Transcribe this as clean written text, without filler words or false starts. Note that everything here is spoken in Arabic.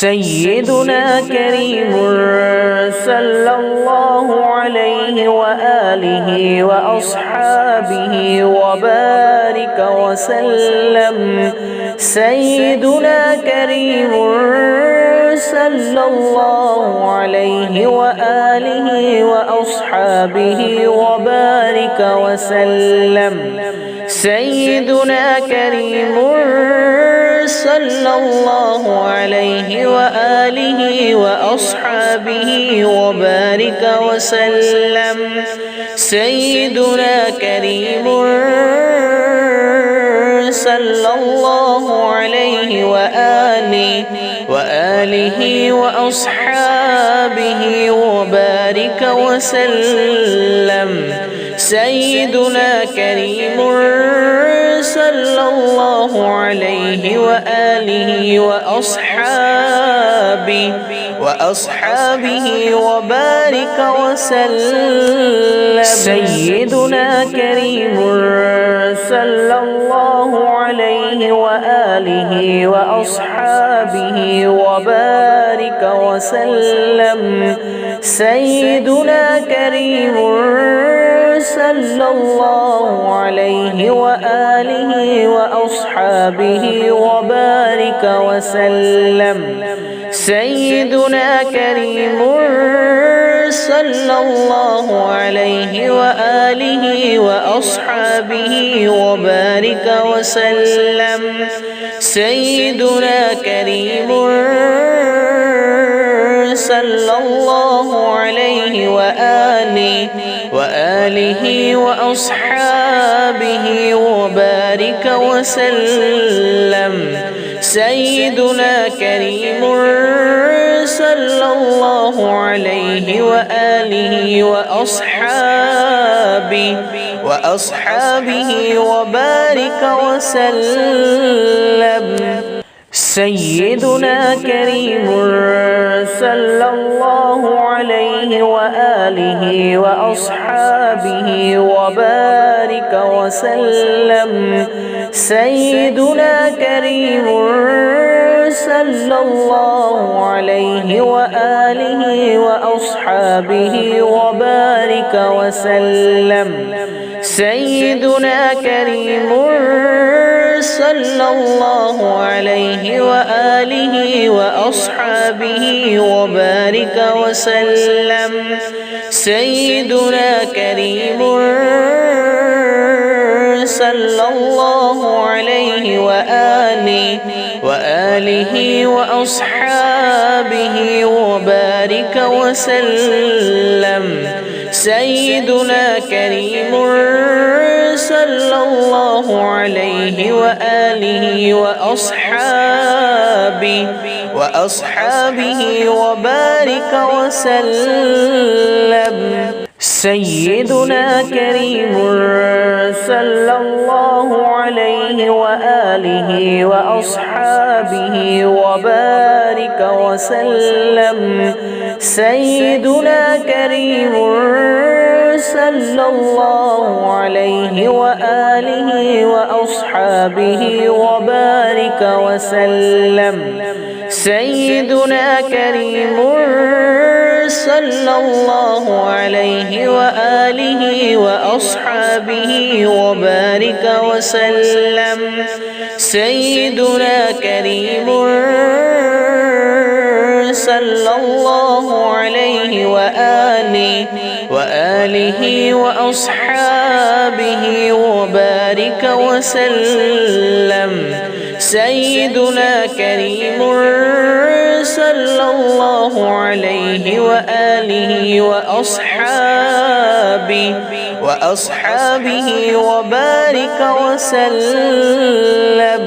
سيدنا كريم صلى الله عليه وآله وأصحابه وبارك وسلم. سيدنا كريم صلى الله عليه وآله وأصحابه وبارك وسلم. سيدنا كريم صلى الله عليه وآله وأصحابه وبارك وسلم. سيدنا كريم صلى الله عليه وآله وأصحابه وبارك وسلم. سيدنا كريم صلى الله عليه وآله وأصحابه وبارك وسلم. سيدنا كريم صلى الله عليه وآله وأصحابه وبارك وسلم. سيدنا كريم صلى الله عليه وآله وأصحابه وبارك وسلم. سيدنا كريم صلى الله عليه وآله وأصحابه وبارك وسلم. سيدنا كريم صلى الله عليه وآله وأصحابه وبارك وسلم. سيدنا كريم صلى الله عليه وآله وأصحابه وبارك وسلم. سيدنا كريم صلى الله عليه وآله وأصحابه وبارك وسلم. سيدنا كريم صلى الله عليه وآله وأصحابه وبارك وسلم. سيدنا كريم صلى الله عليه وآله وأصحابه وبارك وسلم. سيدنا كريم صلى الله عليه وآله وأصحابه وبارك وسلم. سيدنا كريم صلى الله عليه وآله وأصحابه وبارك وسلم. سيدنا كريم صلى الله عليه وآله وأصحابه وبارك وسلم. سيدنا كريم صلى الله عليه وآله وأصحابه وبارك وسلم. سيدنا كريم صلى الله عليه وآله وأصحابه وبارك وسلم. سيدنا كريم صلى الله عليه وآله وأصحابه وبارك وسلم. سيدنا كريم صلى الله عليه وآله وأصحابه وبارك وسلم.